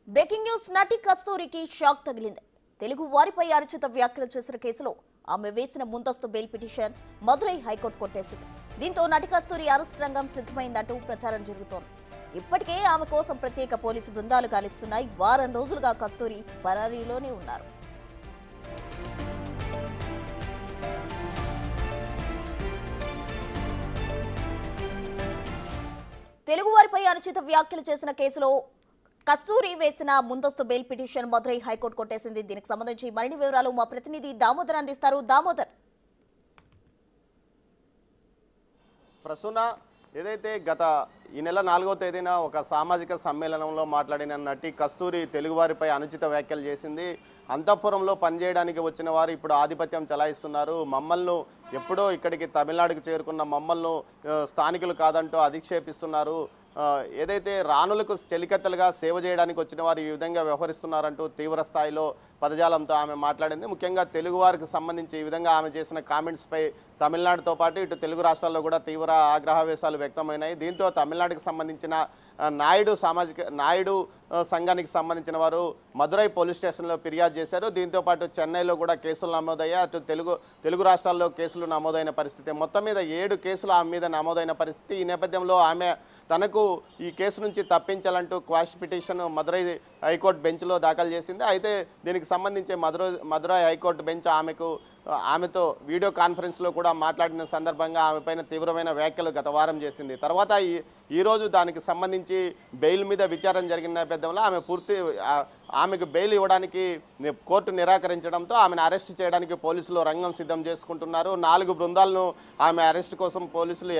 Breaking news. నటి కస్తూరికి shock తగిలింది. తెలుగు వారిపై అనుచిత వ్యాఖ్యలు చేసిన కేసులో ఆమె వేసిన ముందస్తు బెయిల్ పిటిషన్ మదురై హైకోర్టు కొట్టేసింది. దీంతో నటి కస్తూరి అరెస్ట్ రంగం సిద్ధమైందంటూ ప్రచారం జరుగుతోంది. ఇప్పటికే ఆమె కోసం ప్రత్యేక పోలీసు బృందాలు గాలిస్తున్నాయి. వారం రోజులుగా కస్తూరి పరారీలోనే ఉన్నారు. తెలుగు వారిపై అనుచిత వ్యాఖ్యలు చేసిన కేసులో కస్తూరి వేసిన ముందస్తు బెయిల్ పిటిషన్ మదురై హైకోర్టు కొట్టేసింది. దీనికి సంబంధించి మరిన్ని వివరాలు మా ప్రతినిధి దామోదర్ అందిస్తారు. దామోదర్, ప్రసూన, ఏదైతే గత ఈ నెల 4వ తేదీన ఒక సామాజిక సమ్మేళనంలో మాట్లాడిన నటి కస్తూరి తెలుగువారిపై అనుచిత వ్యాఖ్యలు చేసింది. అంతఃపురంలో పనిచేయడానికి వచ్చిన వారు ఇప్పుడు ఆధిపత్యం చలాయిస్తున్నారు, మమ్మల్ని ఎప్పుడో ఇక్కడికి తమిళనాడుకు చేరుకున్న మమ్మల్ని స్థానికులు కాదంటూ అధిక్షేపిస్తున్నారు, ఏదైతే రాణులకు చెలికత్తలుగా సేవ చేయడానికి వచ్చిన వారు ఈ విధంగా వ్యవహరిస్తున్నారంటూ తీవ్ర స్థాయిలో పదజాలంతో ఆమె మాట్లాడింది. ముఖ్యంగా తెలుగువారికి సంబంధించి ఈ విధంగా ఆమె చేసిన కామెంట్స్పై తమిళనాడుతో పాటు ఇటు తెలుగు రాష్ట్రాల్లో కూడా తీవ్ర ఆగ్రహవేశాలు వ్యక్తమైనాయి. దీంతో తమిళనాడుకు సంబంధించిన నాయుడు సంఘానికి సంబంధించిన వారు మదురై పోలీస్ స్టేషన్లో ఫిర్యాదు చేశారు. దీంతో పాటు చెన్నైలో కూడా కేసులు నమోదయ్యాయి. అటు తెలుగు రాష్ట్రాల్లో కేసులు నమోదైన పరిస్థితి. మొత్తం మీద 7 కేసులు ఆమె మీద నమోదైన పరిస్థితి. ఈ నేపథ్యంలో ఆమె తనకు ఈ కేసు నుంచి తప్పించాలంటూ క్వాష్ పిటిషన్ మదురై హైకోర్టు బెంచ్లో దాఖలు చేసింది. అయితే దీనికి సంబంధించి మదురై హైకోర్టు బెంచ్ ఆమెతో వీడియో కాన్ఫరెన్స్లో కూడా మాట్లాడిన సందర్భంగా ఆమెపైన తీవ్రమైన వ్యాఖ్యలు గత వారం చేసింది. తర్వాత ఈరోజు దానికి సంబంధించి బెయిల్ మీద విచారణ జరిగిన నేపథ్యంలో ఆమెకు బెయిల్ ఇవ్వడానికి కోర్టు నిరాకరించడంతో ఆమెను అరెస్ట్ చేయడానికి పోలీసులు రంగం సిద్ధం చేసుకుంటున్నారు. 4 బృందాలను ఆమె అరెస్ట్ కోసం పోలీసులు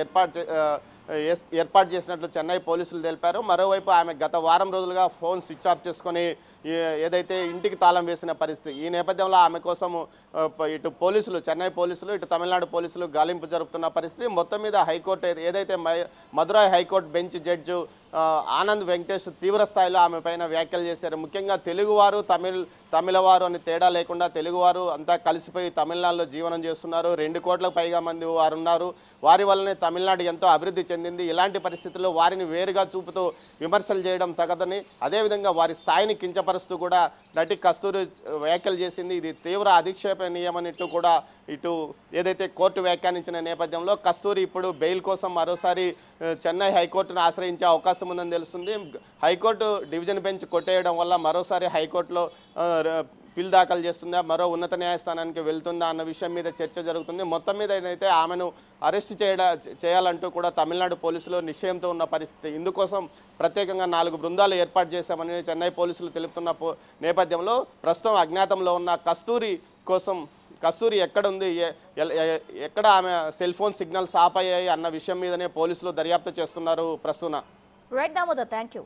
ఏర్పాటు చేసినట్లు చెన్నై పోలీసులు తెలిపారు. మరోవైపు ఆమె గత వారం రోజులుగా ఫోన్ స్విచ్ ఆఫ్ చేసుకొని ఏదైతే ఇంటికి తాళం వేసిన పరిస్థితి. ఈ నేపథ్యంలో ఆమె కోసం ఇటు పోలీసులు, చెన్నై పోలీసులు, ఇటు తమిళనాడు పోలీసులు గాలింపు జరుపుతున్న పరిస్థితి. మొత్తం మీద హైకోర్టు ఏదైతే Madurai high court bench judge Anand Venkatesh తీవ్ర స్థాయిలో ఆమె పైన వ్యాఖ్యలు చేశారు. ముఖ్యంగా తెలుగువారు తమిళవారు అని తేడా లేకుండా తెలుగువారు అంతా కలిసిపోయి తమిళనాడులో జీవనం చేస్తున్నారు. 2 కోట్లకు పైగా మంది వారు ఉన్నారు. వారి వల్లనే తమిళనాడు ఎంతో అభివృద్ధి చెందింది. ఇలాంటి పరిస్థితుల్లో వారిని వేరుగా చూపుతూ విమర్శలు చేయడం తగదని, అదేవిధంగా వారి స్థాయిని కించపరుస్తూ కూడా నటి కస్తూరి వ్యాఖ్యలు చేసింది. ఇది తీవ్ర అధిక్షేపణీయమన్నట్టు కూడా ఇటు ఏదైతే కోర్టు వ్యాఖ్యానించిన నేపథ్యంలో కస్తూరి ఇప్పుడు బెయిల్ కోసం మరోసారి చెన్నై హైకోర్టును ఆశ్రయించే అవకాశం ఉందని తెలుస్తుంది. హైకోర్టు డివిజన్ బెంచ్ కొట్టేయడం వల్ల మరోసారి హైకోర్టులో పిల్ దాఖలు చేస్తుందా, మరో ఉన్నత న్యాయస్థానానికి వెళ్తుందా అన్న విషయం మీద చర్చ జరుగుతుంది. మొత్తం మీద అయితే ఆమెను అరెస్ట్ చేయాలంటూ కూడా తమిళనాడు పోలీసులు నిశ్చయంతో ఉన్న పరిస్థితి. ఇందుకోసం ప్రత్యేకంగా 4 బృందాలు ఏర్పాటు చేశామని చెన్నై పోలీసులు తెలుపుతున్న నేపథ్యంలో ప్రస్తుతం అజ్ఞాతంలో ఉన్న కస్తూరి ఎక్కడుంది, ఎక్కడ ఆమె సెల్ ఫోన్ సిగ్నల్స్ ఆపయ్యాయి అన్న విషయం మీదనే పోలీసులు దర్యాప్తు చేస్తున్నారు. Prasuna. Right Damodar, thank you.